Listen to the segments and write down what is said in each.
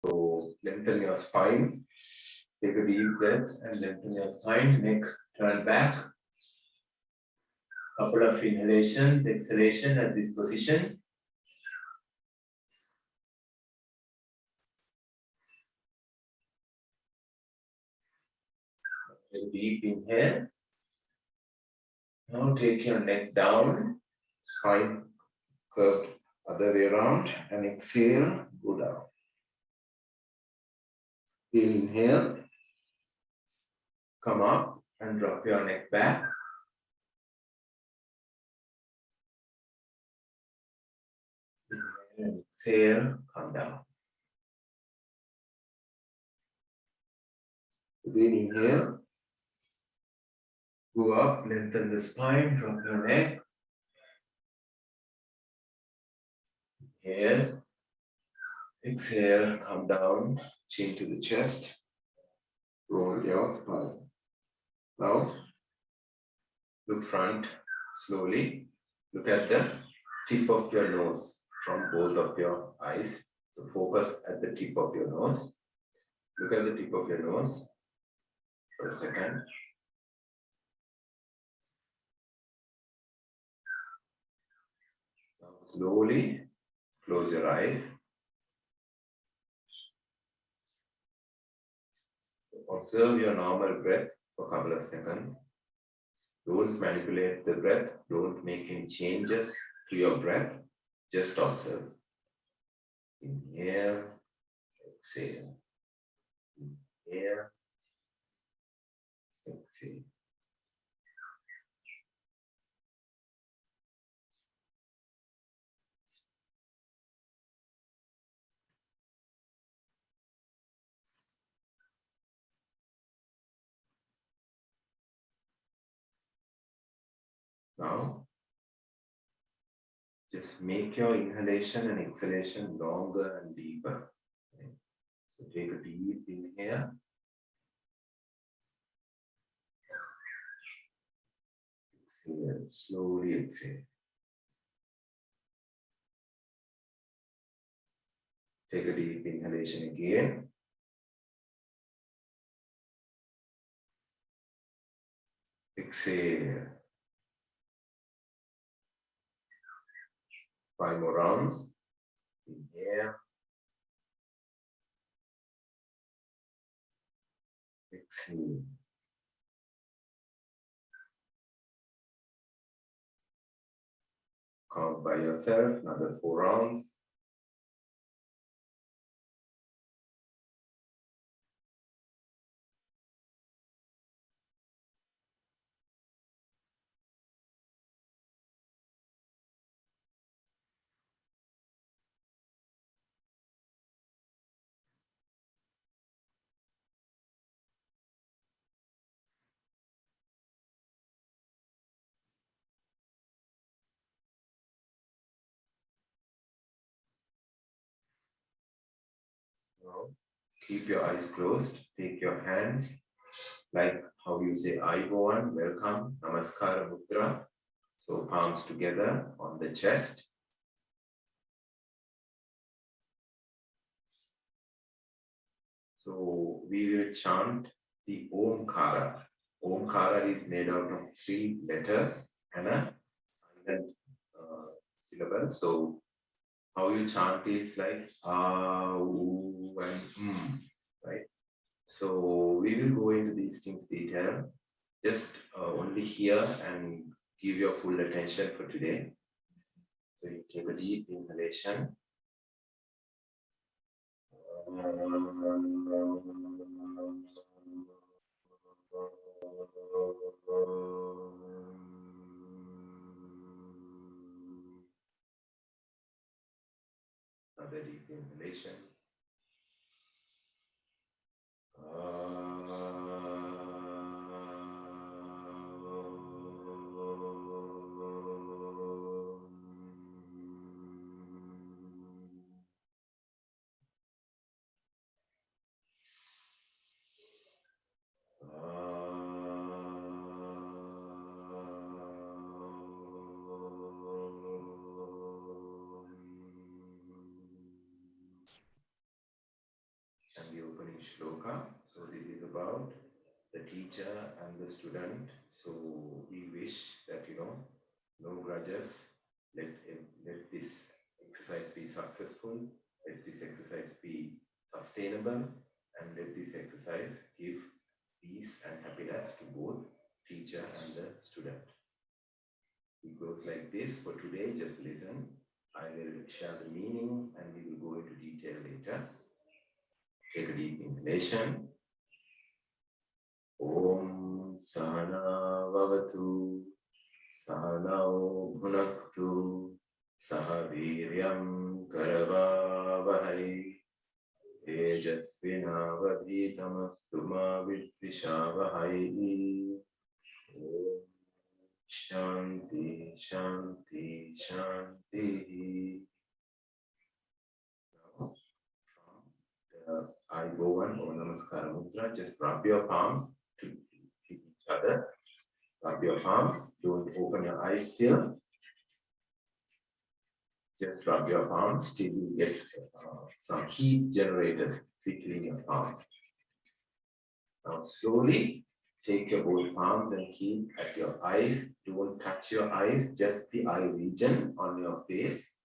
So lengthen your spine. Take a deep breath and lengthen your spine. Neck turn back. Couple of inhalations, exhalation at this position. A deep inhale. Now take your neck down, spine curved other way around, and exhale, go down. Inhale, come up and drop your neck back. Inhale, exhale, come down. Again, inhale, go up, lengthen the spine, drop your neck. Inhale, exhale, come down, chin to the chest, roll your spine. Now, look front slowly. Look at the tip of your nose from both of your eyes. So focus at the tip of your nose. Look at the tip of your nose for a second. Now slowly close your eyes. Observe your normal breath for a couple of seconds. Don't manipulate the breath. Don't make any changes to your breath. Just observe. Inhale, exhale. Inhale, exhale. Now, just make your inhalation and exhalation longer and deeper. Okay. So take a deep inhale. Exhale, slowly exhale. Take a deep inhalation again. Exhale. 5 more rounds. Inhale. Exhale. Count by yourself, another 4 rounds. Now, keep your eyes closed. Take your hands, like how you say Ayubowan, welcome, Namaskara Mudra. So palms together on the chest. So we will chant the Omkara. Omkara is made out of 3 letters and a silent syllable. So how you chant is like U and right? So we will go into these things detail. Just only hear and give your full attention for today. So you take a deep inhalation. Another deep inhalation. shloka. So this is about the teacher and the student. So we wish that, no grudges. Let this exercise be successful. Let this exercise be sustainable. And let this exercise give peace and happiness to both teacher and the student. It goes like this for today. Just listen. I will share the meaning and we will go into detail later. Take a deep inhalation. Om Sahana Vavatu Sahanao Bhunaktu Sahaviryam Karavavahai Tejasvinavadhitamastu ma Vidvishavahai. Om Shanti Shanti Shanti. Now, from the Aribovan or Namaskara Mudra, just rub your palms to each other. Rub your palms. Don't open your eyes still. Just rub your palms till you get some heat generated between your palms. Now slowly take your both palms and keep at your eyes. Don't touch your eyes, just the eye region on your face.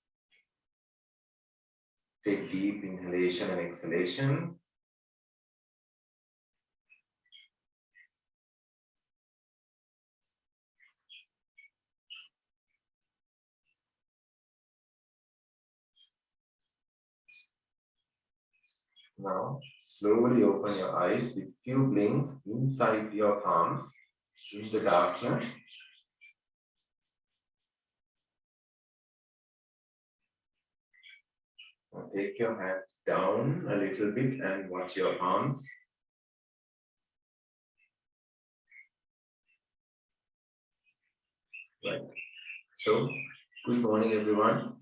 Take deep inhalation and exhalation. Now, slowly open your eyes with few blinks inside your palms in the darkness. Now take your hands down a little bit and watch your palms. Right. So, good morning, everyone.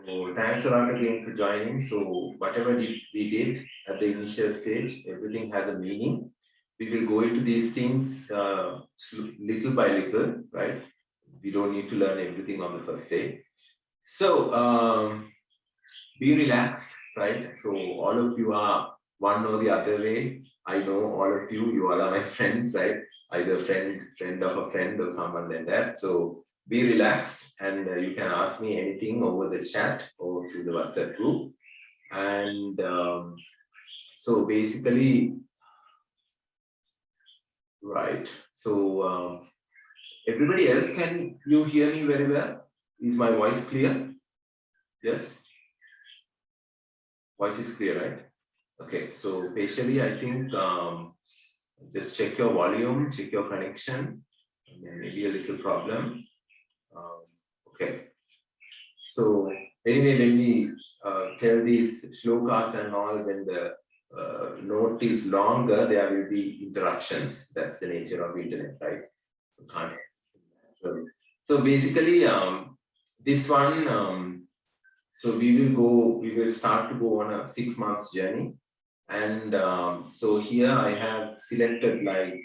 So thanks a lot again for joining. So whatever we did at the initial stage, everything has a meaning. We will go into these things little by little, right? We don't need to learn everything on the first day. So be relaxed, right? So all of you are one or the other way. I know all of you, you all are my friends, right? Either friend of a friend or someone like that. So be relaxed and you can ask me anything over the chat or through the WhatsApp group. And so basically, right. So everybody else, can you hear me very well? Is my voice clear? Yes? Voice is clear, right? Okay, so basically, I think just check your volume, check your connection, and then maybe a little problem. Okay, so anyway, when we tell these shlokas and all, when the note is longer, there will be interruptions. That's the nature of the internet, right? So basically, this one, so we will start to go on a 6 months journey. And so here I have selected like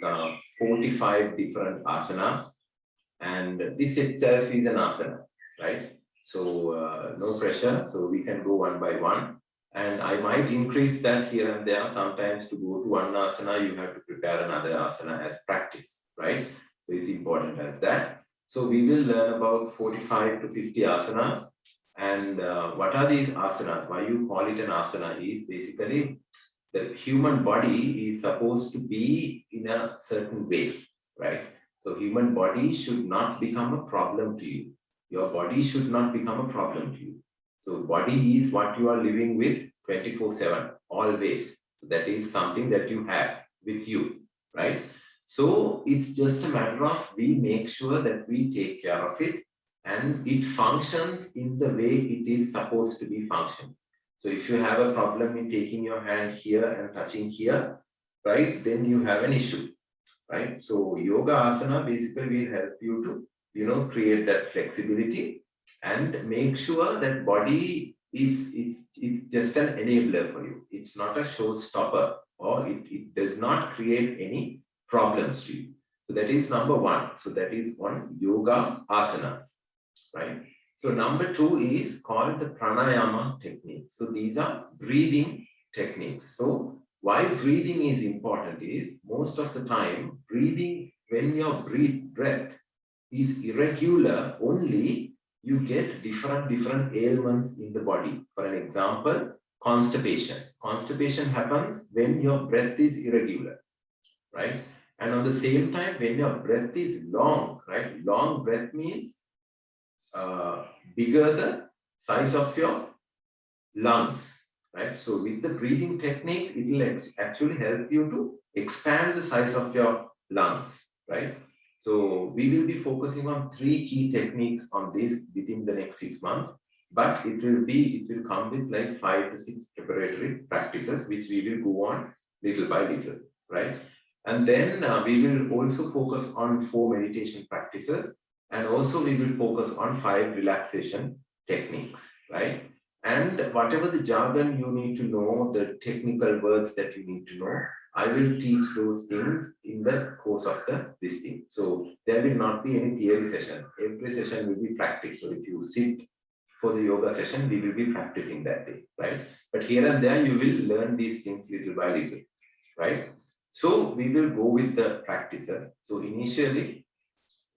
45 different asanas, and this itself is an asana, right? So no pressure, so we can go one by one. And I might increase that here and there. Sometimes to go to one asana, you have to prepare another asana as practice, right? So it's important as that. So we will learn about 45 to 50 asanas. And what are these asanas? Why you call it an asana is basically the human body is supposed to be in a certain way, right? So human body should not become a problem to you. Your body should not become a problem to you. So body is what you are living with 24/7, always. So that is something that you have with you, right? So it's just a matter of we make sure that we take care of it and it functions in the way it is supposed to be functioning. So if you have a problem in taking your hand here and touching here, right, then you have an issue, right? So yoga asana basically will help you to, create that flexibility and make sure that body is just an enabler for you. It's not a showstopper, or it does not create any problems to you. So that is number one. So that is one, yoga asanas, right? So number two is called the pranayama technique. So these are breathing techniques. So why breathing is important is most of the time breathing, when your breath is irregular, only you get different ailments in the body. For an example, constipation. Constipation happens when your breath is irregular, right? And on the same time, when your breath is long, right? Long breath means bigger the size of your lungs, right? So with the breathing technique, it will actually help you to expand the size of your lungs, right? So we will be focusing on 3 key techniques on this within the next 6 months, but it will come with like 5 to 6 preparatory practices, which we will go on little by little, right? And then we will also focus on 4 meditation practices, and also we will focus on 5 relaxation techniques, right? And whatever the jargon you need to know, the technical words that you need to know, I will teach those things in the course of this thing. So there will not be any theory sessions. Every session will be practice. So if you sit for the yoga session, we will be practicing that day, right? But here and there, you will learn these things little by little, right? So we will go with the practices. So initially,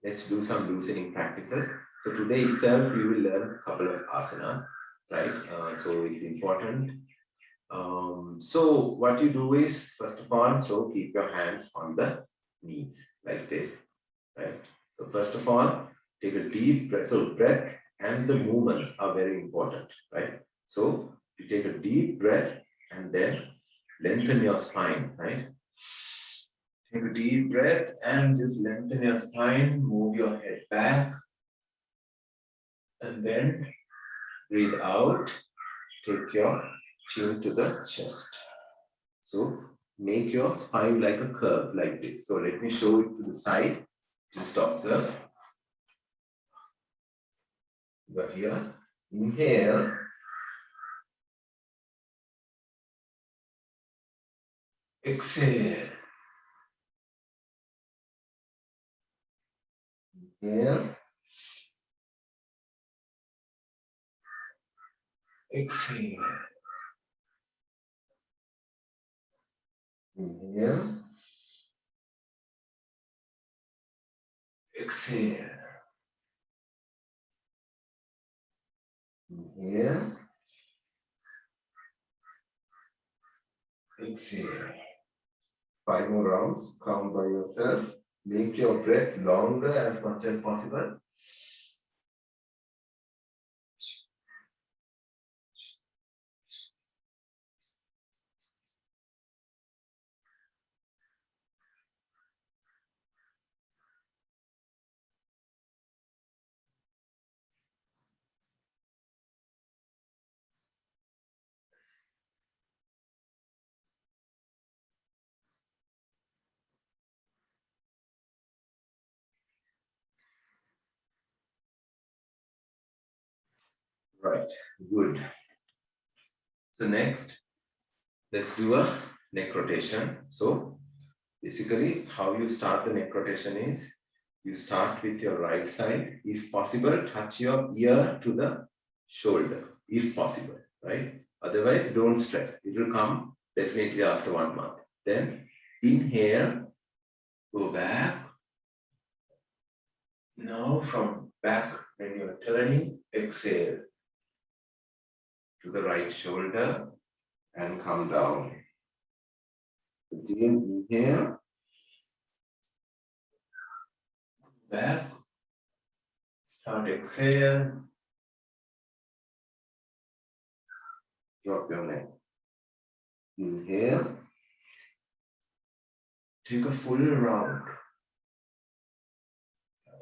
let's do some loosening practices. So today itself, we will learn a couple of asanas, right? So it's important. So what you do is, first of all, so keep your hands on the knees like this, right? So first of all, take a deep breath. So breath and the movements are very important, right? So you take a deep breath and then lengthen your spine, right? Take a deep breath and just lengthen your spine, move your head back, and then breathe out, take your chin to the chest. So make your spine like a curve like this. So let me show it to the side. Just observe. You are here. Inhale. Exhale. Inhale. Exhale. Inhale. Exhale. Inhale. Exhale. 5 more rounds. Count by yourself. Make your breath longer as much as possible. Right. Good. So next, let's do a neck rotation. So basically, how you start the neck rotation is you start with your right side. If possible, touch your ear to the shoulder, if possible, right? Otherwise, don't stress. It will come definitely after 1 month. Then inhale, go back. Now from back, when you're turning, exhale to the right shoulder and come down. Again, inhale, back, start exhale, drop your neck. Inhale, take a full round.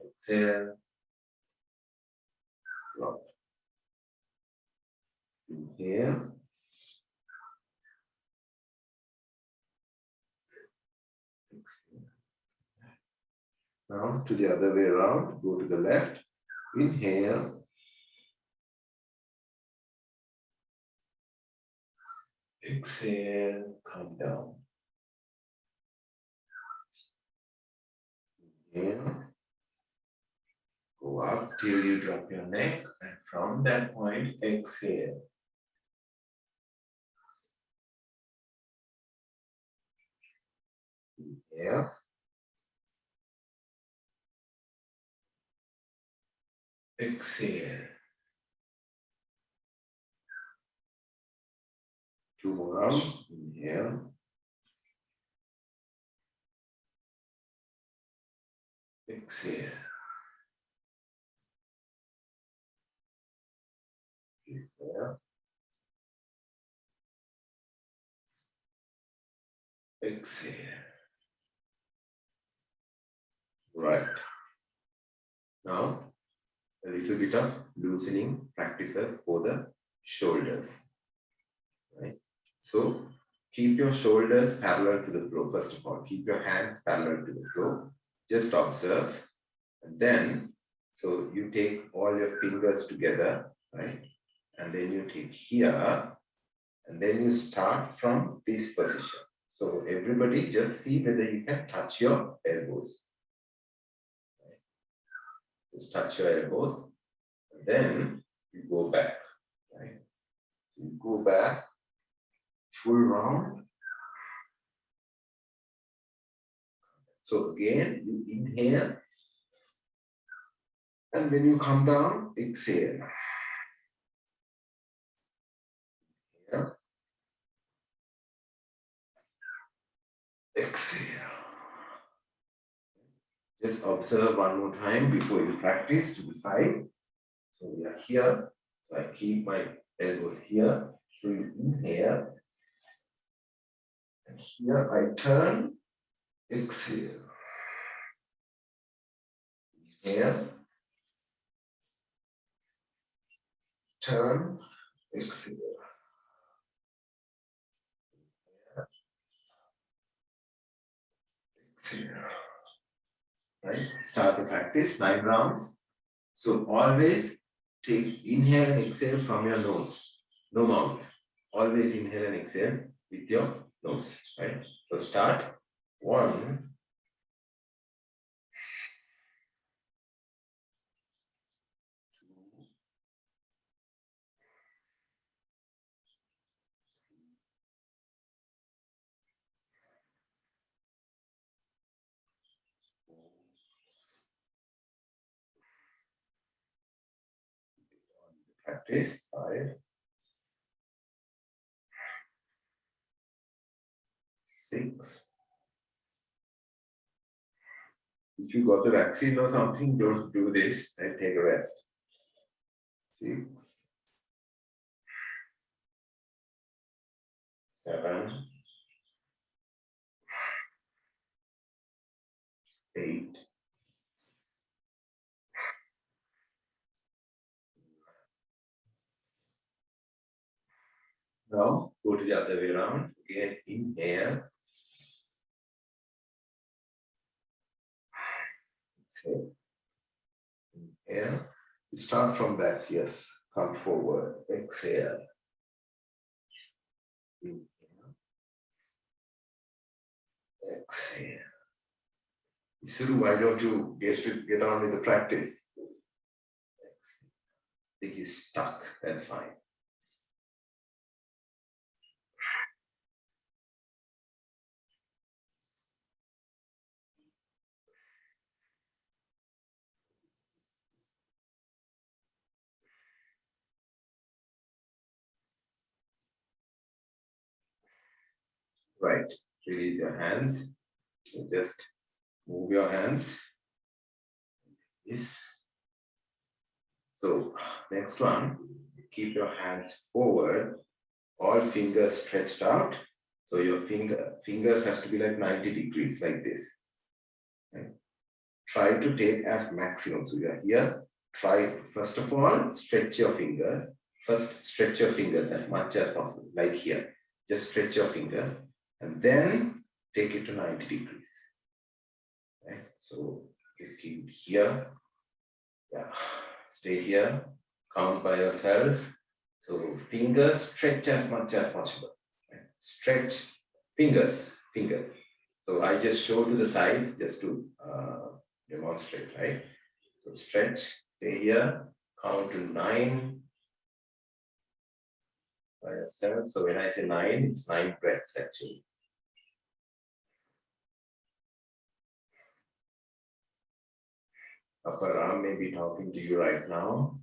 Exhale, drop. Inhale, exhale. Now to the other way around, go to the left. Inhale, exhale, come down. Inhale, go up till you drop your neck, and from that point, exhale. Inhale. Exhale. 2 more rounds. Inhale. Exhale. Inhale. Exhale. Right. Now, a little bit of loosening practices for the shoulders. Right. So, keep your shoulders parallel to the floor. First of all, keep your hands parallel to the floor. Just observe. And then, so you take all your fingers together, right? And then you take here, and then you start from this position. So everybody just see whether you can touch your elbows. Right? Just touch your elbows, and then you go back, right? You go back, full round. So again, you inhale, and when you come down, exhale. Yeah. Exhale. Just observe one more time before you practice to the side. So we are here. So I keep my elbows here. So you inhale. And here I turn. Exhale. Inhale. Turn. Exhale. Exhale. Right? Start the practice. 9 rounds. So always take inhale and exhale from your nose. No mouth. Always inhale and exhale with your nose. Right? So start. 1, 2, practice. 5, 6. If you got the vaccine or something, don't do this and take a rest. 6, 7, 8. Now go to the other way around. Again, inhale. Exhale. Inhale. Start from back. Yes. Come forward. Exhale. Inhale. Exhale. Isuru, why don't you get on with the practice? I think he's stuck. That's fine. Right. Release your hands. Just move your hands. Yes. So next one, keep your hands forward, all fingers stretched out. So your fingers has to be like 90 degrees like this. Right? Try to take as maximum. So you are here. Try, first of all, stretch your fingers. First, stretch your fingers as much as possible, like here. Just stretch your fingers and then take it to 90 degrees. Right? So just keep it here. Yeah. Stay here. Count by yourself. So fingers stretch as much as possible. Right? Stretch fingers. So I just show to the sides just to demonstrate, right? So stretch, stay here, count to 9 by yourself. So when I say 9, it's 9 breaths actually. upper arm may be talking to you right now.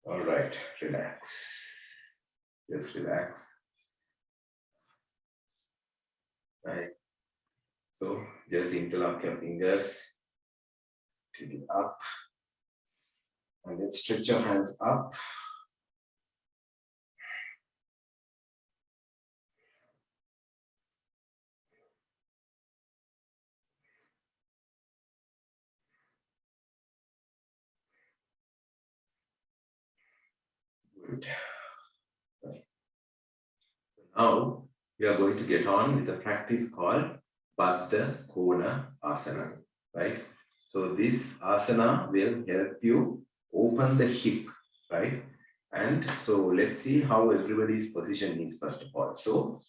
All right, relax. Just relax. Right. So just interlock your fingers. Take it up. And then stretch your hands up. Good. Right. Now we are going to get on with a practice called Baddhakonasana, right? So this asana will help you open the hip, right? And so let's see how everybody's position is first of all. So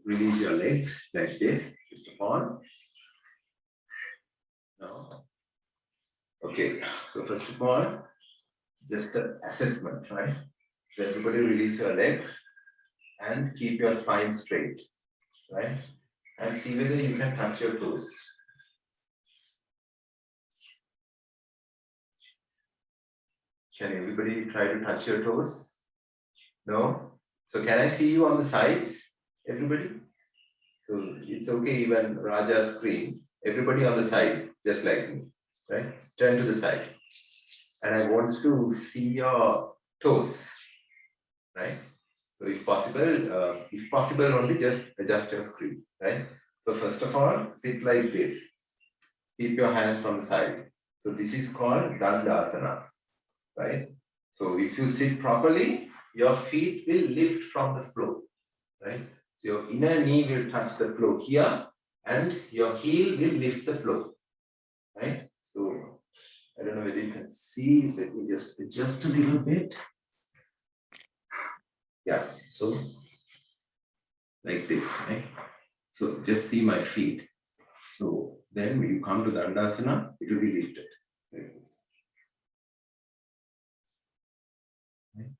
release your legs like this, first of all. Now, okay, so first of all, just an assessment, right? So everybody release your legs and keep your spine straight, right? And see whether you can touch your toes. Can everybody try to touch your toes? No? So can I see you on the sides, everybody? So it's okay, even Raja's screen. Everybody on the side, just like me, right? Turn to the side. And I want to see your toes, right? So if possible only just adjust your screen, right? So first of all, sit like this. Keep your hands on the side. So this is called Dandasana, right? So if you sit properly, your feet will lift from the floor, right? So your inner knee will touch the floor here and your heel will lift the floor, right? So I don't know whether you can see, let me just adjust a little bit. Yeah, so like this, right? So just see my feet. So then when you come to the Dandasana, it will be lifted like this. Right?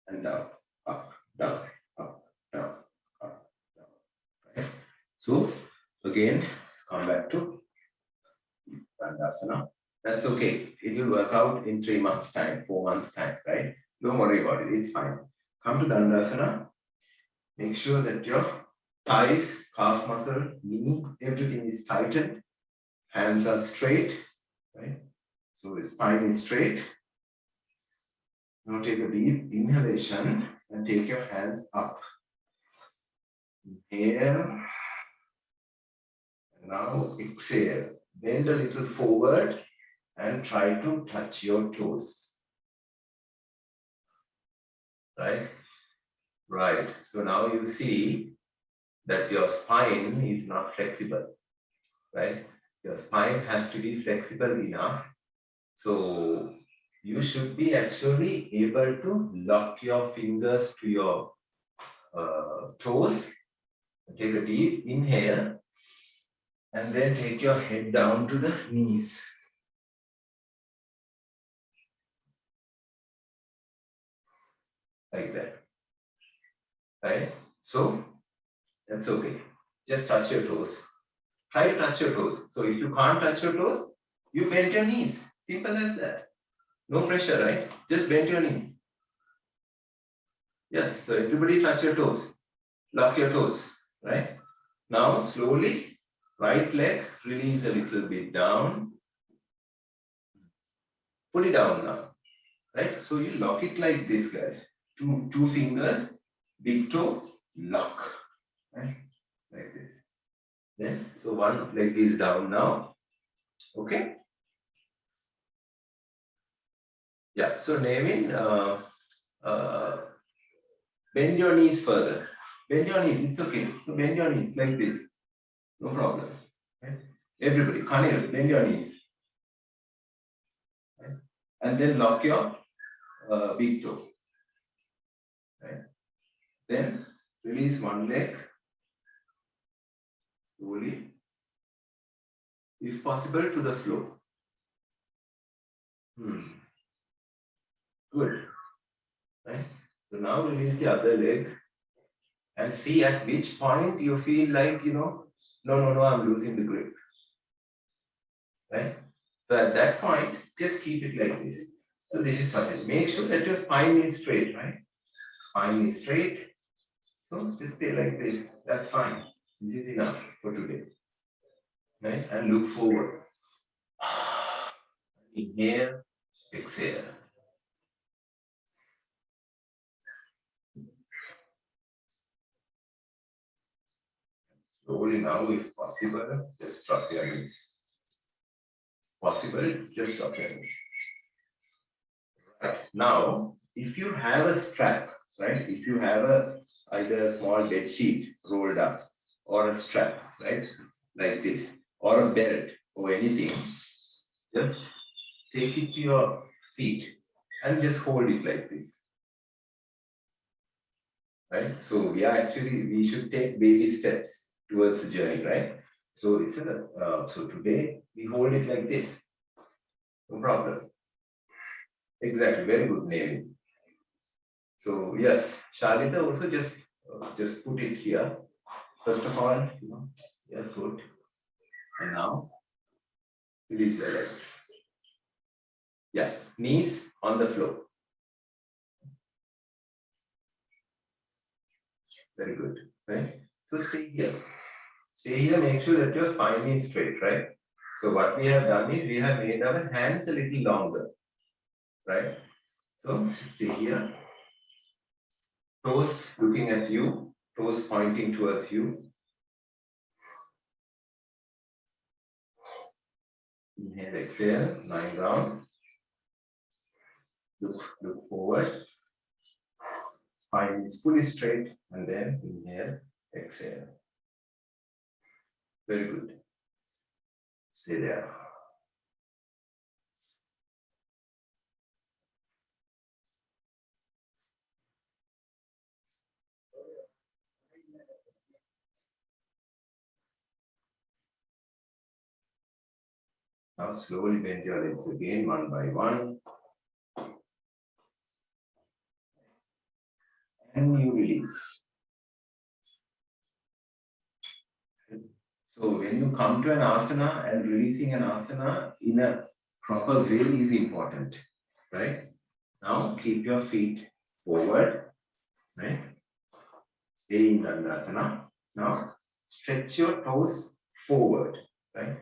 And down, up, down, up, down, up, down. Right? So again, come back to Baddhakonasana. That's okay. It will work out in 3 months' time, 4 months' time, right? Don't worry about it. It's fine. Come to Dandasana. Make sure that your thighs, calf muscle, knee, everything is tightened. Hands are straight, right? So the spine is straight. Now take a deep inhalation and take your hands up. Inhale. And now exhale. Bend a little forward and try to touch your toes. Right? Right. So now you see that your spine is not flexible. Right? Your spine has to be flexible enough. So you should be actually able to lock your fingers to your toes. Take a deep inhale and then take your head down to the knees. Like that. Right? So that's okay. Just touch your toes. Try to touch your toes. So if you can't touch your toes, you bend your knees. Simple as that. No pressure, right? Just bend your knees. Yes, so everybody touch your toes. Lock your toes, right? Now slowly, right leg, release a little bit down. Put it down now, right? So you lock it like this, guys. Two fingers, big toe, lock, right? Like this. Then, so one leg is down now. Okay? Yeah, so Navin, bend your knees further. Bend your knees, it's okay. So bend your knees like this. No problem. Right? Everybody, Khanil, bend your knees. Right? And then lock your big toe. Right? Then release one leg. Slowly. If possible, to the floor. Good. Right? So now release the other leg and see at which point you feel like, no, I'm losing the grip. Right? So at that point, just keep it like this. So this is something. Make sure that your spine is straight, right? Spine is straight. So just stay like this. That's fine. This is enough for today. Right? And look forward. Inhale, exhale. Slowly now, if possible, just drop your knees. Possible, just drop your knees. Right. Now, if you have a strap, right? If you have either a small bed sheet rolled up or a strap, right? Like this, or a belt or anything, just take it to your feet and just hold it like this. Right? So we should take baby steps towards the journey, right? So so today we hold it like this. No problem. Exactly, very good naming. So yes, Shalita also just put it here. First of all, yes, good. And now release your legs. Yeah, knees on the floor. Very good. Right? So stay here. Stay here, make sure that your spine is straight, right? So what we have done is we have made our hands a little longer. Right? So stay here. Toes looking at you, toes pointing towards you. Inhale, exhale, 9 rounds. Look forward. Spine is fully straight, and then inhale, exhale. Very good. Stay there. Now slowly bend your legs again, one by one. And you release. So when you come to an asana and releasing an asana in a proper way is important, right? Now keep your feet forward, right? Stay in Dandasana. Now stretch your toes forward, right?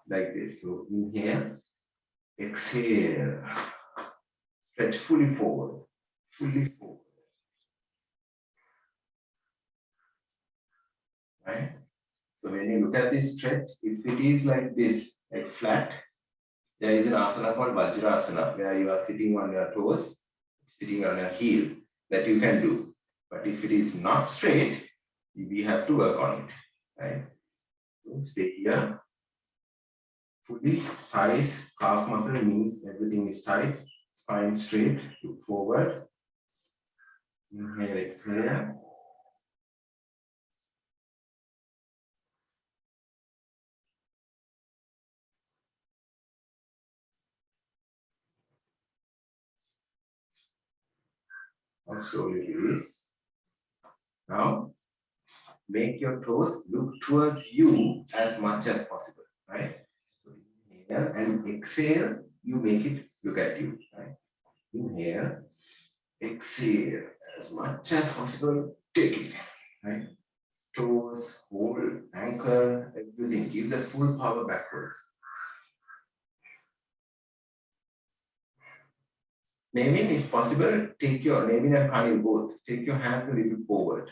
Like this. So inhale, exhale. Stretch fully forward, fully forward. Right? So when you look at this stretch, if it is like this, like flat, there is an asana called Vajrasana, where you are sitting on your toes, sitting on your heel, that you can do. But if it is not straight, we have to work on it. Right? So stay here. Fully, thighs, calf muscle, knees, everything is tight. Spine straight, look forward. Inhale, exhale. And slowly release. Now, make your toes look towards you as much as possible, right? So inhale and exhale, you make it look at you, right? Inhale, exhale, as much as possible, take it, right? Toes, hold, anchor, everything. Give the full power backwards. Naming, if possible, take your naming and Kani both. Take your hands a little forward.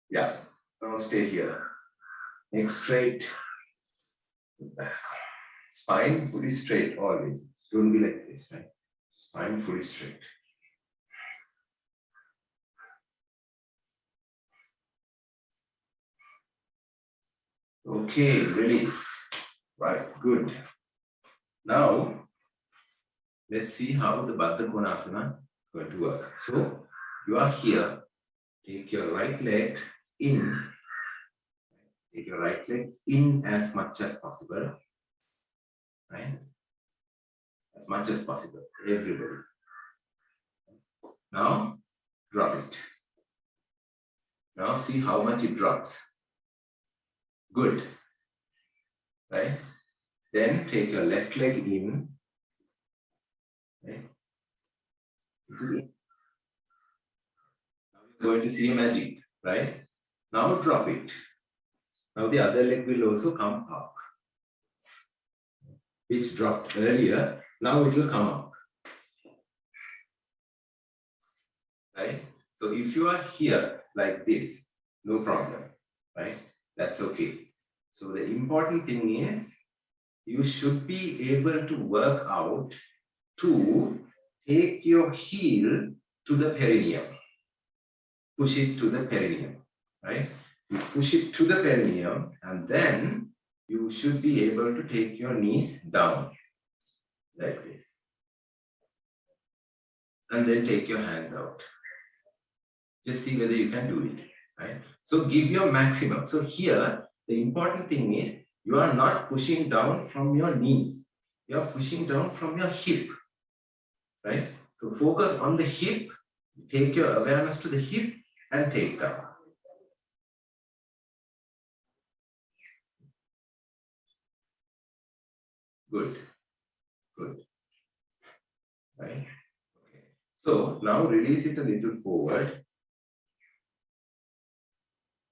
Yeah. Now stay here. Neck straight. Back. Spine fully straight always. Don't be like this, right? Spine fully straight. Okay, release. Right, good. Now, let's see how the Baddhakonasana is going to work. So, you are here. Take your right leg in. Take your right leg in as much as possible. Right? As much as possible. Everybody. Now, drop it. Now see how much it drops. Good. Right? Then take your left leg in. Right? Now you're going to see a magic, right? Now drop it. Now the other leg will also come up. Which dropped earlier, now it will come up. Right? So if you are here like this, no problem, right? That's okay. So the important thing is you should be able to work out to take your heel to the perineum. Push it to the perineum, right? You push it to the perineum and then you should be able to take your knees down like this. And then take your hands out. Just see whether you can do it, right? So give your maximum. So here, the important thing is you are not pushing down from your knees. You are pushing down from your hip, right? So focus on the hip, take your awareness to the hip and take down. Good, good, right? Okay. So now release it a little forward.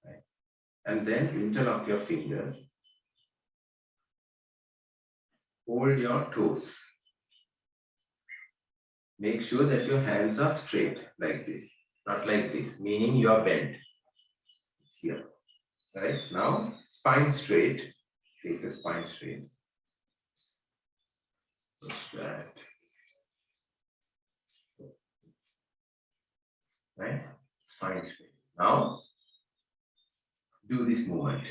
Right? And then interlock your fingers. Hold your toes. Make sure that your hands are straight like this, not like this, meaning you are bent. It's here. Right? Now, spine straight. Take the spine straight. Push that. Right? Spine straight. Now, do this movement.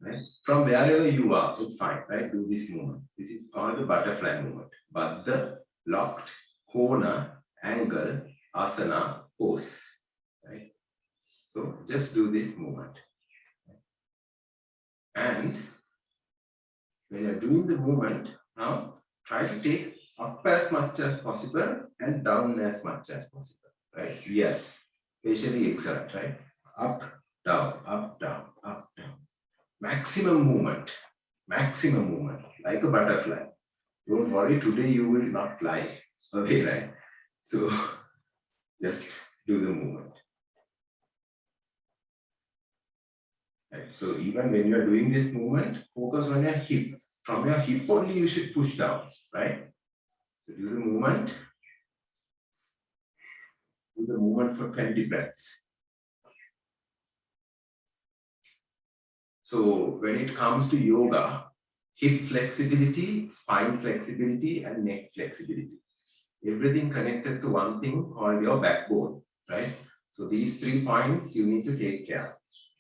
Right? From wherever you are, it's fine, right? Do this movement. This is called the butterfly movement. Baddha, locked, corner, angle, asana, pose. Right? So just do this movement. And when you're doing the movement, now try to take up as much as possible and down as much as possible. Right? Yes. Facially excellent, right? Up, down, up, down, up, down. Maximum movement, like a butterfly. Don't worry, today you will not fly away, right? So just do the movement. Right? So even when you are doing this movement, focus on your hip. From your hip only you should push down, right? So do the movement. Do the movement for 20 breaths. So when it comes to yoga, hip flexibility, spine flexibility, and neck flexibility. Everything connected to one thing called your backbone, right? So these 3 points you need to take care,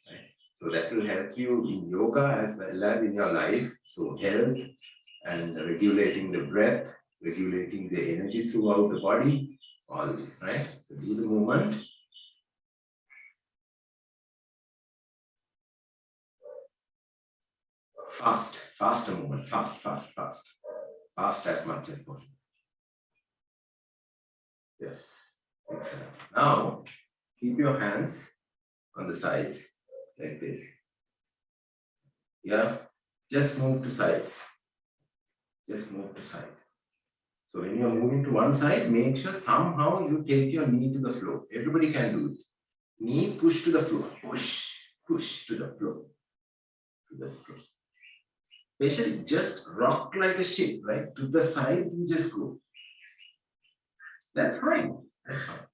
right? So that will help you in yoga as well as in your life. So health and regulating the breath, regulating the energy throughout the body, all this, right? So do the movement. Faster movement, fast as much as possible. Yes, excellent. Now, keep your hands on the sides like this. Yeah, just move to sides. Just move to sides. So when you're moving to one side, make sure somehow you take your knee to the floor. Everybody can do it. Knee push to the floor. Push to the floor. To the floor. Basically, just rock like a ship, right? To the side, you just go. That's fine. That's fine.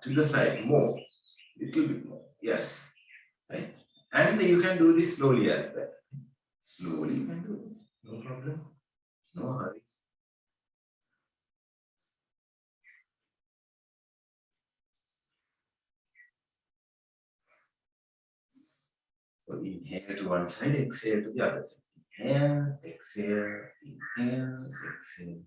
To the side, more. Little bit more. Yes. Right? And you can do this slowly as well. Slowly you can do this. No problem. No hurry. So inhale to one side, exhale to the other side. Inhale, exhale, inhale, exhale.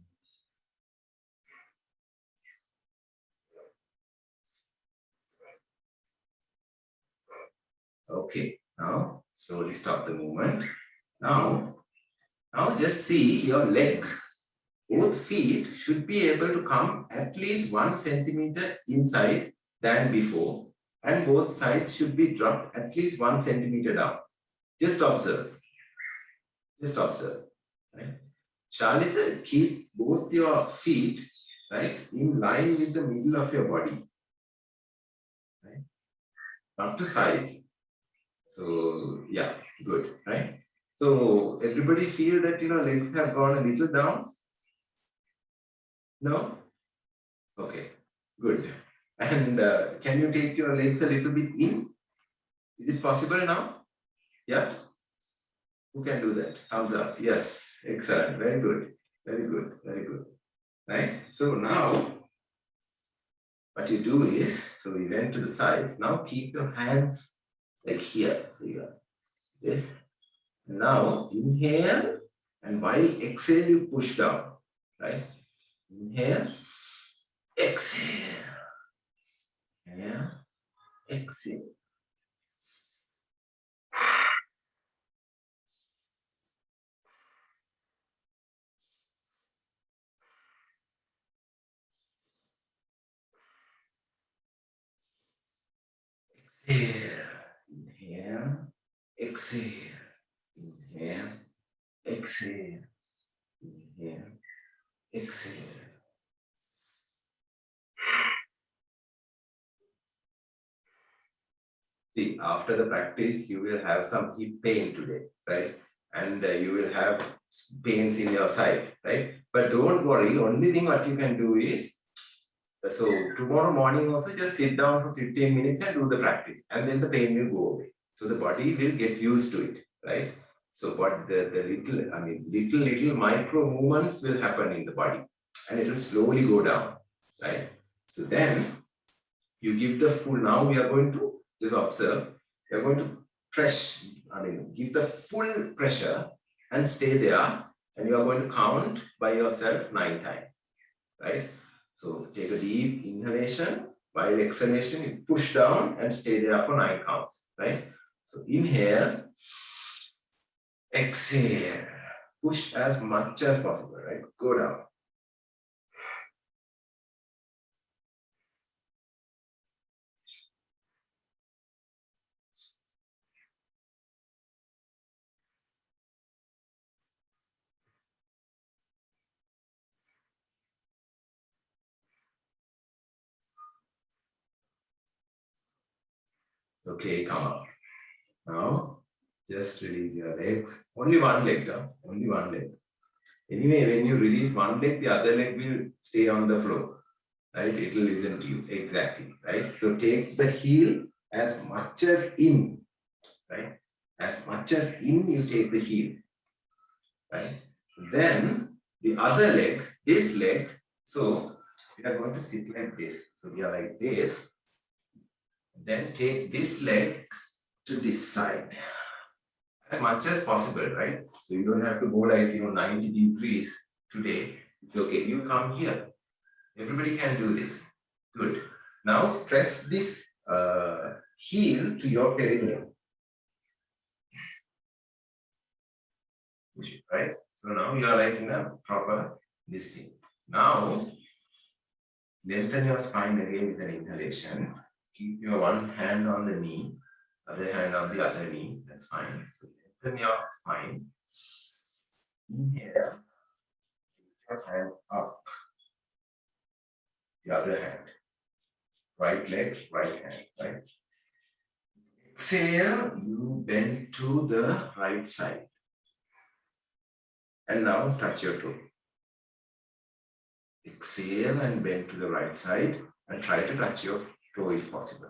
Okay, now slowly stop the movement. Now just see your leg. both feet should be able to come at least 1 centimeter inside than before, and both sides should be dropped at least 1 centimeter down. Just observe. Just observe. Right? Charlita, keep both your feet, right, in line with the middle of your body. Right? Not to sides. So yeah, good, right? So everybody feel that legs have gone a little down? No? Okay, good. And can you take your legs a little bit in? Is it possible now? Yeah? Who can do that? Thumbs up. Yes, excellent. Very good. Very good. Very good. Right? So now, what you do is, so we went to the side. Now keep your hands like here. So you are this. Now inhale, and while exhale, you push down. Right? Inhale, exhale. Inhale, exhale. Exhale, inhale, exhale, inhale, exhale, inhale, exhale. See, after the practice, you will have some hip pain today, right? And you will have pains in your side, right? But don't worry, only thing what you can do is, so tomorrow morning also just sit down for 15 minutes and do the practice, and then the pain will go away. So the body will get used to it, right? So what the little micro movements will happen in the body, and it will slowly go down, right? So then you give the full, now we are going to just observe, we are going to press, give the full pressure and stay there, and you are going to count by yourself 9 times, right? So take a deep inhalation, while exhalation, you push down and stay there for 9 counts, right? So inhale, exhale, push as much as possible, right? Go down. Okay, come up. Now, just release your legs. Only one leg down, only one leg. Anyway, when you release one leg, the other leg will stay on the floor, right? It will listen to you, exactly, right? So take the heel as much as in, right? As much as in, you take the heel, right? Then the other leg, this leg, so we are going to sit like this. So we are like this. Then take this leg to this side as much as possible, right? So you don't have to go like 90 degrees today. It's okay. You come here. Everybody can do this. Good. Now press this heel to your perineum. Push it, right? So now you are like in a proper this thing. Now lengthen your spine again with an inhalation. Keep your one hand on the knee, other hand on the other knee. That's fine. So lengthen your spine. Inhale. Keep your hand up. The other hand. Right leg, right hand, right? Exhale, you bend to the right side. And now touch your toe. Exhale and bend to the right side and try to touch your toe if possible.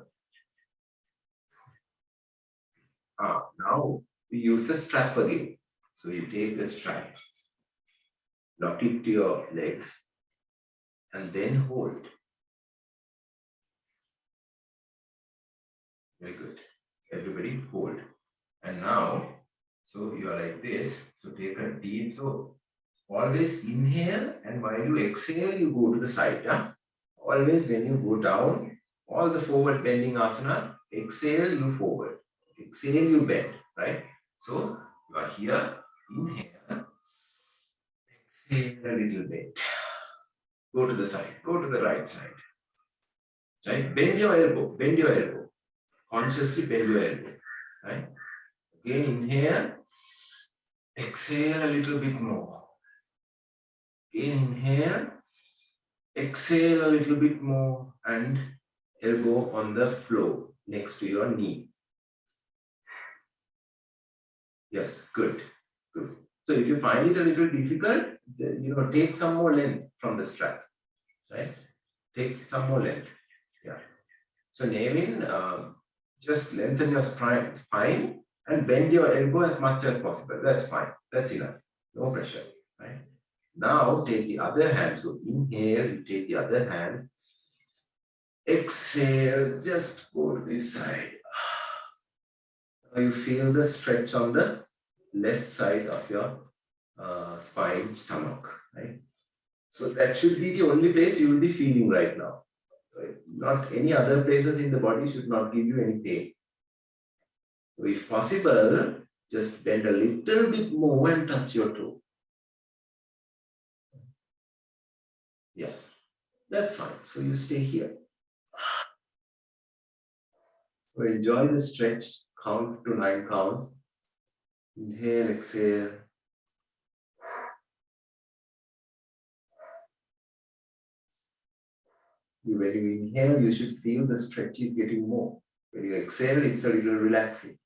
Now we use the strap again. So you take the strap, lock it to your leg, and then hold. Very good. Everybody hold. And now, so you are like this. So take a deep, so always inhale, and while you exhale, you go to the side. Yeah? Always when you go down, all the forward bending asana, exhale, you forward. Exhale, you bend, right? So you are here, inhale, exhale a little bit. Go to the side, go to the right side. Right? Bend your elbow, bend your elbow. Consciously bend your elbow. Right? Again, inhale. Exhale a little bit more. Again, inhale. Exhale a little bit more and elbow on the floor next to your knee. Yes, good, good. So if you find it a little difficult, take some more length from the strap, right? Take some more length. Yeah. So Navin, just lengthen your spine and bend your elbow as much as possible. That's fine. That's enough. No pressure, right? Now take the other hand. So inhale, you take the other hand. Exhale, just go to this side. Now you feel the stretch on the left side of your spine, stomach, right? So that should be the only place you will be feeling right now. Right? Not any other places in the body should not give you any pain. So if possible, just bend a little bit more and touch your toe. Yeah, that's fine. So you stay here. So enjoy the stretch. Count to 9 counts. Inhale, exhale. When you inhale, you should feel the stretch is getting more. When you exhale, it's a little relaxing.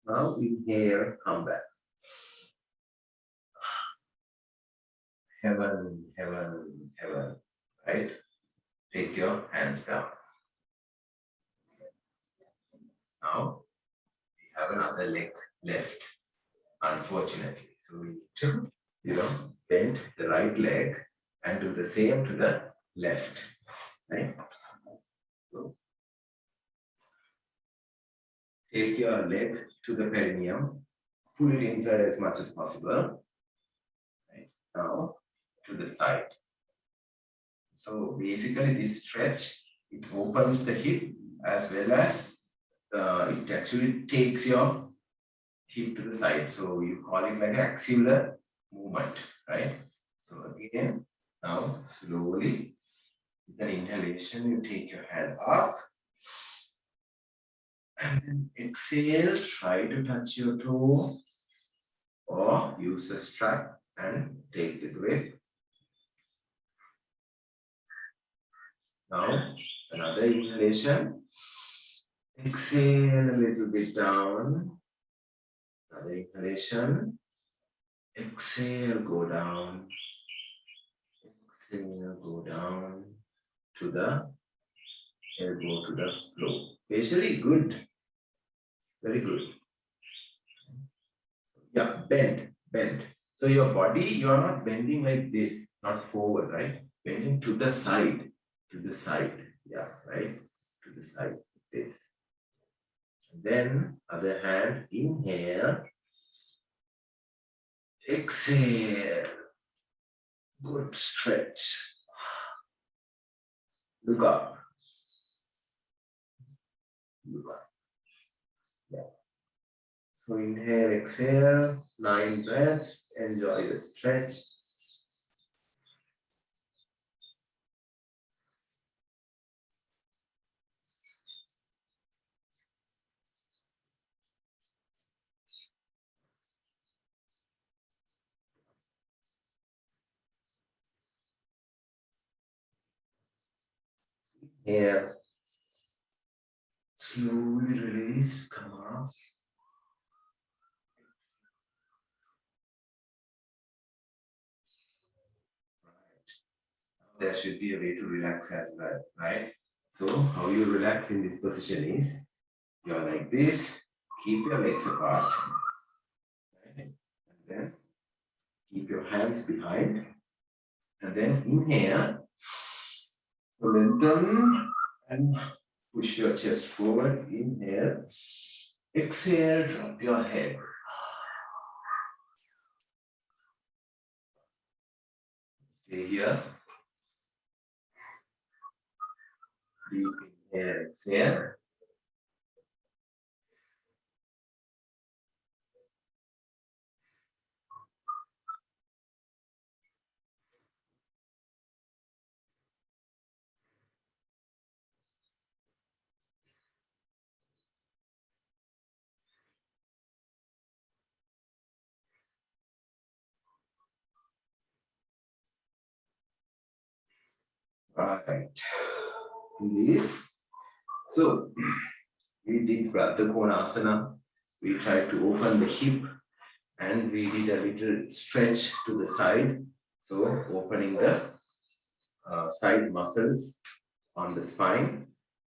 Now inhale, come back. Heaven, heaven, heaven. Right? Take your hands down. Now we have another leg left, unfortunately. So we need to, bend the right leg and do the same to the left. Right? So take your leg to the perineum, pull it inside as much as possible. Right? Now to the side. So basically this stretch, it opens the hip as well as it actually takes your hip to the side. So you call it like an axillar movement, right? So again, now slowly, with an inhalation, you take your hand up and then exhale, try to touch your toe or use a strap and take it away. Now, another inhalation. Exhale a little bit down. Another inhalation. Exhale, go down. Exhale, go down to the elbow to the floor. Basically good. Very good. Yeah, bend. So your body, you are not bending like this, not forward, right? Bending to the side. Yeah, right? To the side, this. Then, other hand, inhale. Exhale. Good stretch. Look up. Look up. Yeah. So inhale, exhale, 9 breaths. Enjoy the stretch. Here. Slowly release, come up. There should be a way to relax as well, right? So how you relax in this position is, you're like this, keep your legs apart, right? And then keep your hands behind, and then inhale, lengthen, and push your chest forward, inhale, exhale, drop your head. Stay here. Deep inhale, exhale. Right. Release. So we did Baddhakonasana. We tried to open the hip and we did a little stretch to the side. So opening the side muscles on the spine.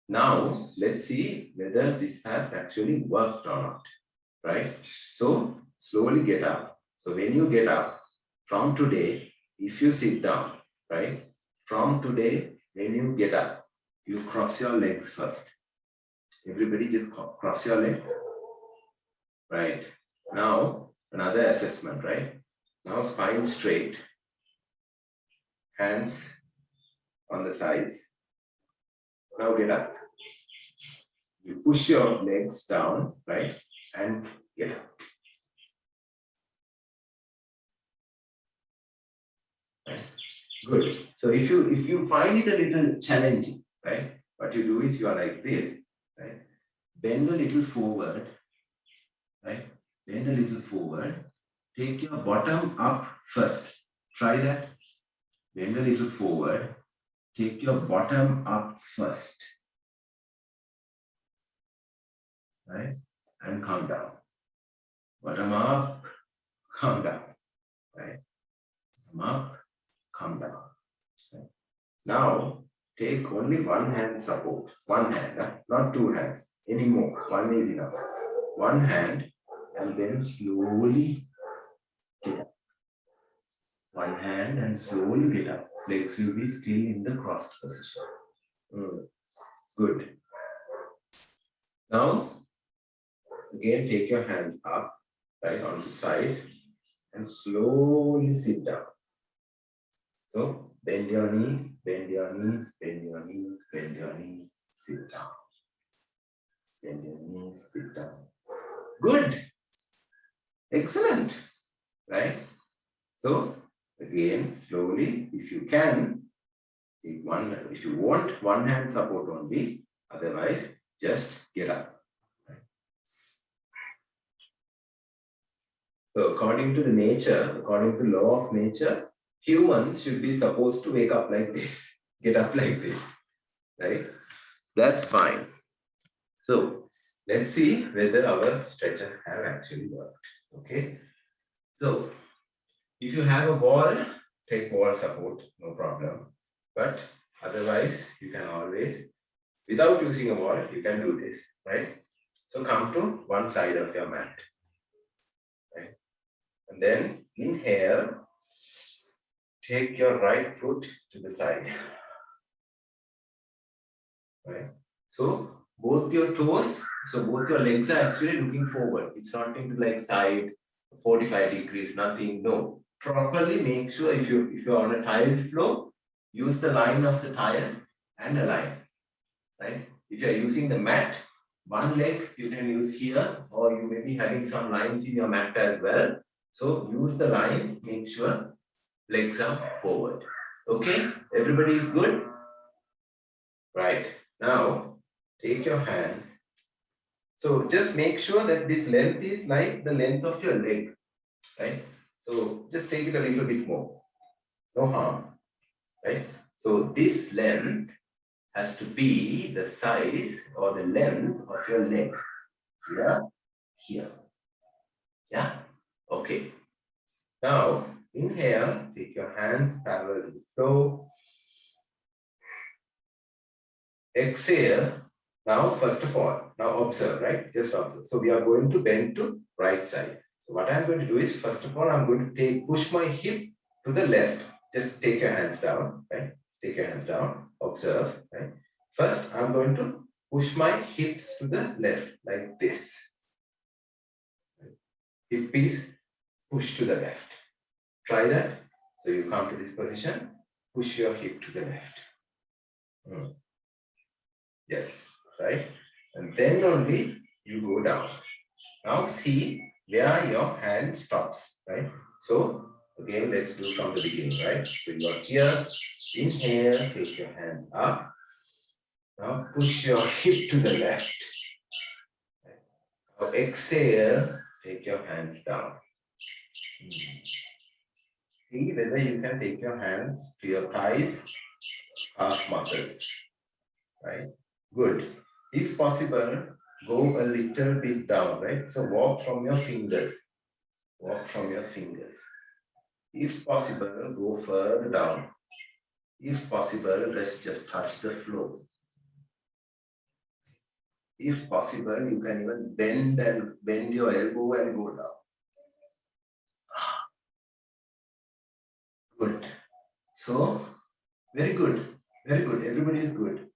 Now let's see whether this has actually worked or not. Right? So slowly get up. So when you get up from today, if you sit down, right? From today, when you get up, you cross your legs first. Everybody just cross your legs. Right. Now, another assessment, right? Now spine straight, hands on the sides. Now get up. You push your legs down, right? And get up. Right. Good. So if you find it a little challenging, right? What you do is you are like this, right? Bend a little forward, right? Bend a little forward. Take your bottom up first. Try that. Bend a little forward. Take your bottom up first. Right? And come down. Bottom up, come down. Right? Come up, come down. Right? Now, take only one hand support. One hand, not two hands anymore. One is enough. One hand, and then slowly get up. One hand and slowly get up. Legs will be still in the crossed position. Good. Now, again, take your hands up, right, on the sides, and slowly sit down. So, bend your knees, bend your knees, bend your knees, bend your knees, sit down. Bend your knees, sit down. Good. Excellent. Right? So, again, slowly, if you can, take one, if you want, one hand support only, otherwise, just get up. So according to the nature, according to law of nature, humans should be supposed to wake up like this, get up like this, right? That's fine. So let's see whether our stretches have actually worked, okay? So if you have a wall, take wall support, no problem. But otherwise, you can always, without using a wall, you can do this, right? So come to one side of your mat, right? And then inhale, take your right foot to the side. Right? So both your toes, so both your legs are actually looking forward. It's not into like side, 45 degrees, nothing. No. Properly make sure if you're on a tiled floor, use the line of the tile and align. Right? If you're using the mat, one leg you can use here, or you may be having some lines in your mat as well. So use the line, make sure legs are forward. Okay, everybody is good? Right. Now, take your hands. So just make sure that this length is like the length of your leg. Right? So just take it a little bit more. No harm. Right? So this length has to be the size or the length of your leg. Here, here. Yeah? Okay. Now, inhale, take your hands parallel to the floor. Exhale. Now, first of all, now observe, right? Just observe. So we are going to bend to right side. So what I'm going to do is, first of all, I'm going to push my hip to the left. Just take your hands down, right? Take your hands down. Observe, right? First, I'm going to push my hips to the left, like this. Hip is pushed to the left. Try that. So you come to this position, push your hip to the left. Yes, right? And then only you go down. Now see where your hand stops, right? So again, let's do from the beginning, right? So you are here, inhale, take your hands up. Now push your hip to the left. Now exhale, take your hands down. See whether you can take your hands to your thighs, calf muscles, right? Good. If possible, go a little bit down, right? So walk from your fingers. Walk from your fingers. If possible, go further down. If possible, let's just touch the floor. If possible, you can even bend your elbow and go down. Good. So, very good. Very good. Everybody is good.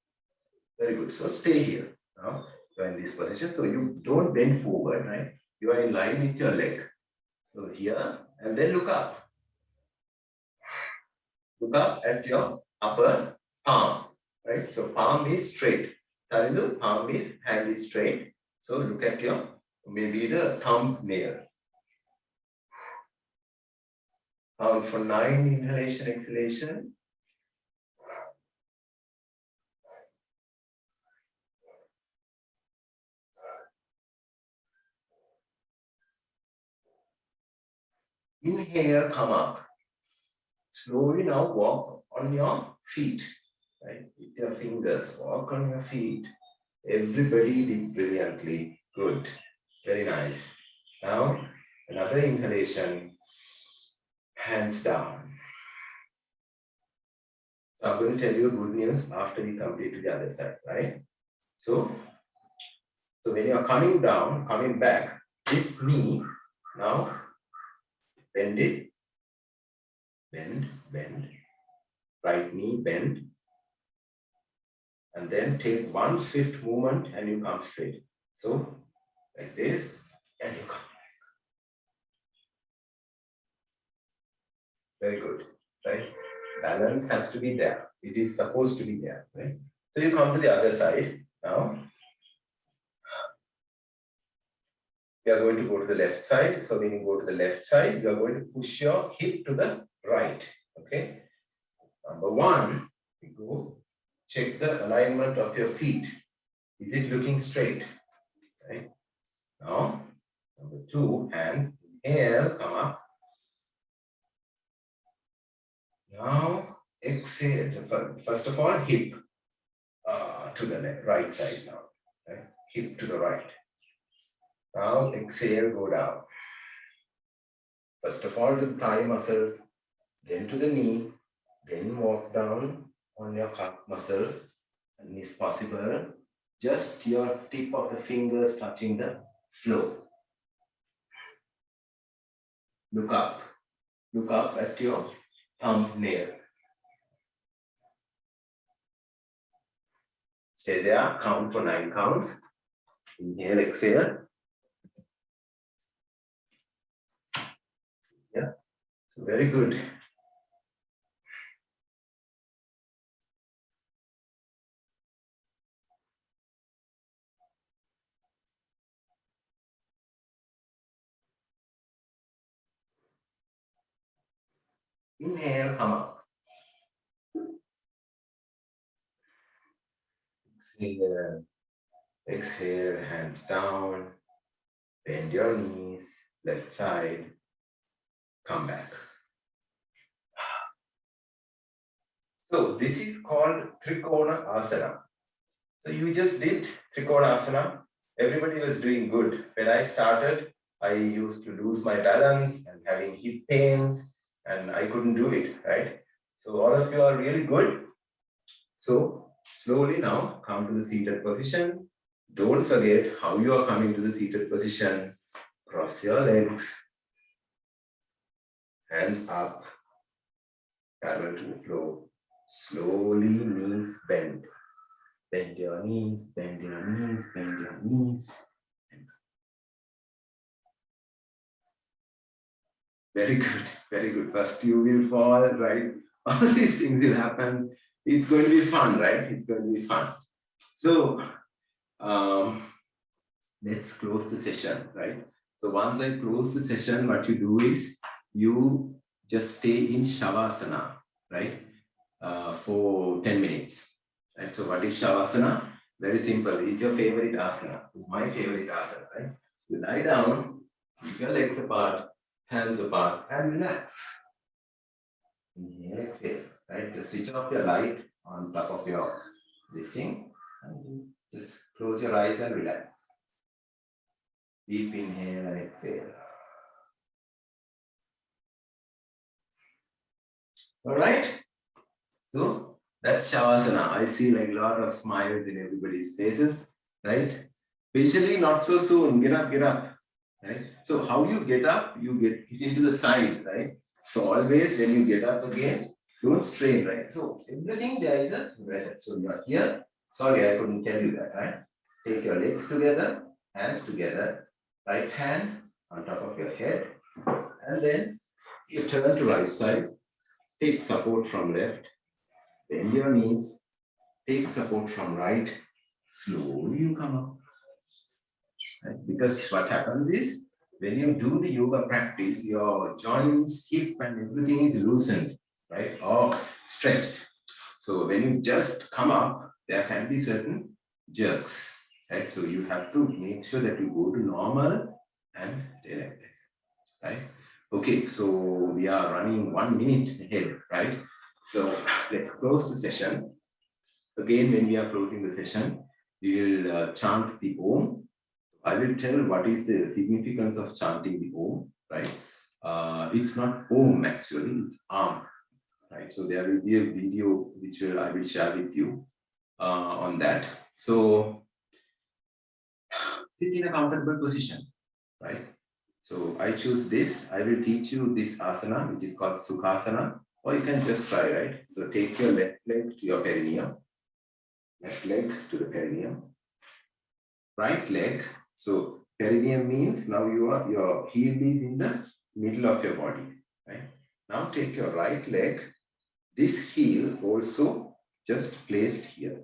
Very good. So stay here. Now, you are in this position. So you don't bend forward, right? You are in line with your leg. So here, and then look up. Look up at your upper palm, right? So palm is straight. Taridu, palm is, hand is straight. So look at your, maybe the thumbnail. Count for 9, inhalation, exhalation. Inhale, come up. Slowly now walk on your feet, right? With your fingers, walk on your feet. Everybody did brilliantly. Good. Very nice. Now, another inhalation. Hands down. So I'm going to tell you good news after we complete to the other side, right? So when you are coming down, coming back, this knee, now bend it, bend, right knee, bend, and then take one swift movement and you come straight. So like this, and you come. Very good, right? Balance has to be there. It is supposed to be there, right? So you come to the other side now. We are going to go to the left side. So when you go to the left side, you are going to push your hip to the right. Okay. Number 1, you go check the alignment of your feet. Is it looking straight? Right. Now, number 2, hands. Inhale, come up. Now, exhale. First of all, hip to the right side now. Right? Hip to the right. Now, exhale, go down. First of all, to the thigh muscles, then to the knee, then walk down on your calf muscle, and if possible, just your tip of the fingers touching the floor. Look up at your thumbnail. Stay there, count for 9 counts. Inhale, exhale. Yeah, so very good. Inhale, come up. Exhale, exhale, hands down. Bend your knees, left side. Come back. So this is called Trikonasana. So you just did Trikonasana. Everybody was doing good. When I started, I used to lose my balance and having hip pains, and I couldn't do it, right? So all of you are really good. So slowly now come to the seated position. Don't forget how you are coming to the seated position. Cross your legs, hands up, parallel to the floor. Slowly, knees bend. Bend your knees, bend your knees, bend your knees. Very good, very good. First you will fall, right? All these things will happen. It's going to be fun, right? It's going to be fun. So let's close the session, right? So once I close the session, what you do is you just stay in Shavasana, right? For 10 minutes. Right? So what is Shavasana? Very simple. It's your favorite asana. It's my favorite asana, right? You lie down, keep your legs apart, hands apart, and relax. Inhale, exhale, right? Just switch off your light on top of your this thing, and just close your eyes and relax. Deep inhale and exhale. All right. So that's Shavasana. I see like a lot of smiles in everybody's faces, right? Visually, not so soon. Get up, right? So how you get up, you get it into the side, right? So always when you get up again, don't strain, right? So everything there is a right. So you are here. Sorry, I couldn't tell you that, right? Take your legs together, hands together, right hand on top of your head, and then you turn to right side. Take support from left. Bend your knees. Take support from right. Slowly you come up. Right? Because what happens is when you do the yoga practice, your joints, hip, and everything is loosened, right? Or stretched. So when you just come up, there can be certain jerks, right? So you have to make sure that you go to normal and stay like this, right? Okay, so we are running 1 minute ahead, right? So let's close the session. Again, when we are closing the session, we will chant the Om. I will tell what is the significance of chanting the Om, right? It's not Om actually, it's Am, right? So there will be a video which I will share with you on that. So sit in a comfortable position, right? So I choose this. I will teach you this asana, which is called Sukhasana, or you can just try, right? So take your left leg to your perineum, left leg to the perineum, right leg. So perineum means now your heel is in the middle of your body, right? Now take your right leg. This heel also just placed here.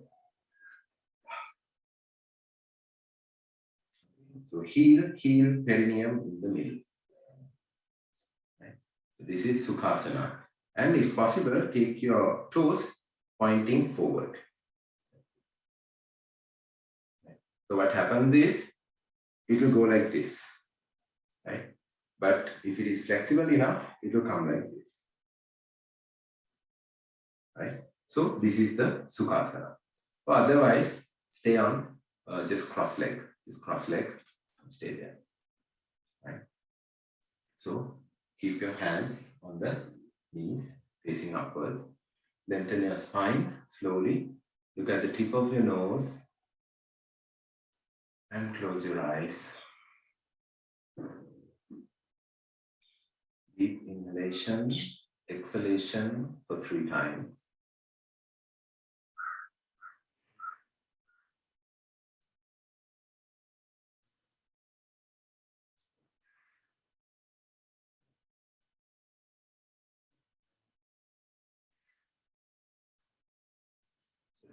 So heel, perineum in the middle. Right? So this is Sukhasana. And if possible, take your toes pointing forward. Right? So what happens is, it will go like this, right? But if it is flexible enough, it will come like this, right? So this is the Sukhasana. Or otherwise, stay on just cross leg, and stay there, right? So keep your hands on the knees facing upwards. Lengthen your spine slowly. Look at the tip of your nose and close your eyes. Deep inhalation, exhalation for 3 times.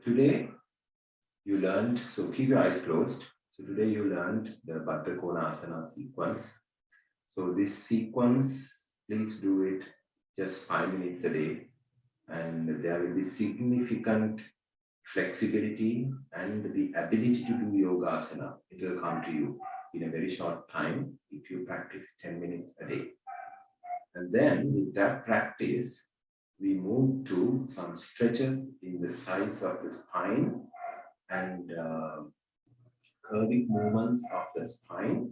Today you learned, so keep your eyes closed. So today you learned the Baddhakonasana sequence. So this sequence, please do it just 5 minutes a day, and there will be significant flexibility and the ability to do yogasana. It will come to you in a very short time if you practice 10 minutes a day. And then with that practice, we move to some stretches in the sides of the spine and curving movements of the spine.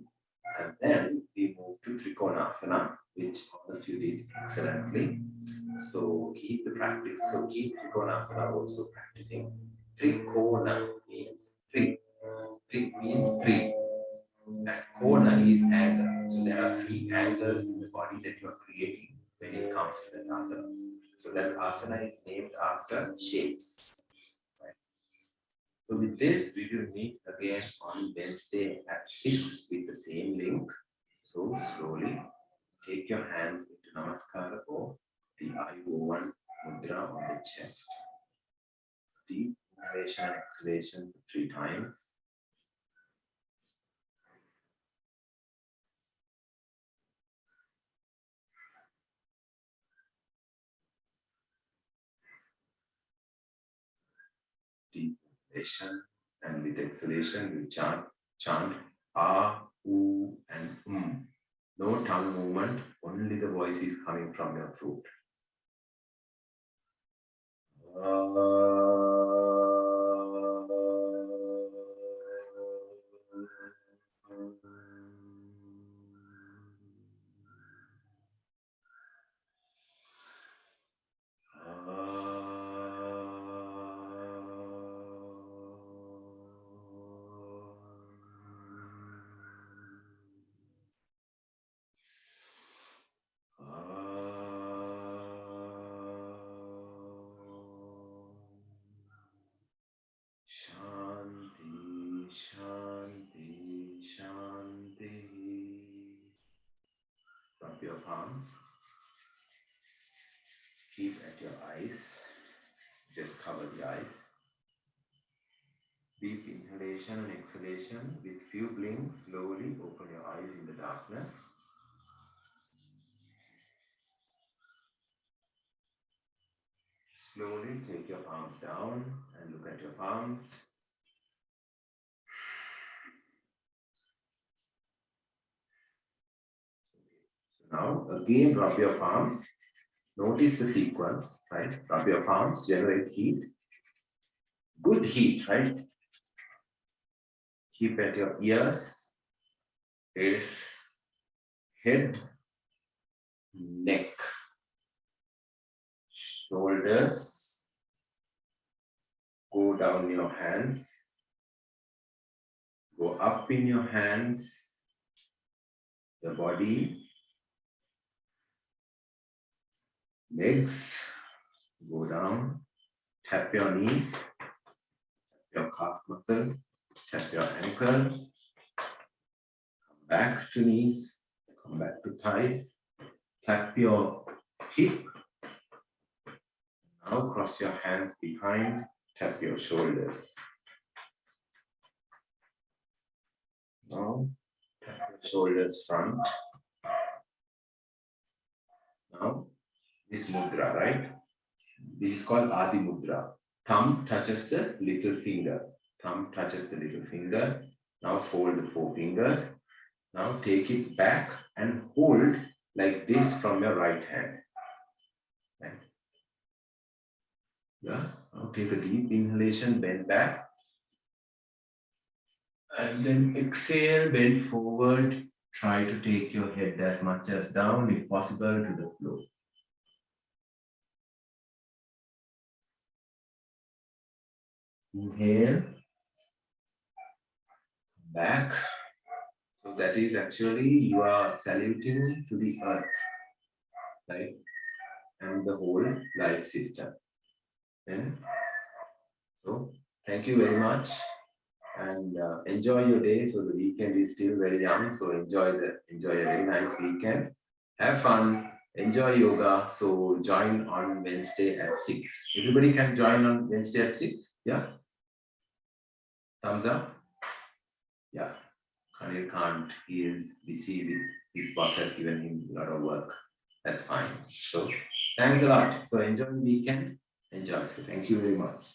And then we move to Trikonasana, which all of you did excellently. So keep the practice. So keep Trikonasana also practicing. Trikona means three. Trik means three. And kona is angle. So there are 3 angles in the body that you are creating when it comes to that asana. So that asana is named after shapes. Right? So with this, we will meet again on Wednesday at 6 with the same link. So slowly take your hands into Namaskara or the I-O1 mudra on the chest. Deep inhalation and exhalation 3 times. Deep inhalation, and with exhalation, we chant ah, oo, and No tongue movement, only the voice is coming from your throat. Shanti, Shanti, Shanti. Drop your palms. Keep at your eyes. Just cover the eyes. Deep inhalation and exhalation. With few blinks, slowly open your eyes in the darkness. Slowly take your palms down and look at your palms. So now again rub your palms. Notice the sequence, right? Rub your palms, generate heat. Good heat, right? Keep at your ears, face, head, neck, shoulders. Go down your hands. Go up in your hands. The body. Legs. Go down. Tap your knees. Your calf muscle. Tap your ankle. Come back to knees. Come back to thighs. Tap your hip. Now cross your hands behind. Tap your shoulders. Now tap your shoulders front. Now this mudra, right? This is called Adi Mudra. Thumb touches the little finger. Thumb touches the little finger. Now fold the 4 fingers. Now take it back and hold like this from your right hand. Right? Yeah. Now take a deep inhalation, bend back. And then exhale, bend forward. Try to take your head as much as down, if possible, to the floor. Inhale. Back. So that is actually you are saluting to the earth, right? And the whole life system. Then, so thank you very much, and enjoy your day. So the weekend is still very young, so enjoy a very nice weekend. Have fun, enjoy yoga. So join on Wednesday at 6. Everybody can join on Wednesday at 6. Yeah. Thumbs up. Yeah. Khalil can't. He is busy with his boss has given him a lot of work. That's fine. So thanks a lot. So enjoy the weekend. Enjoy. So thank you very much.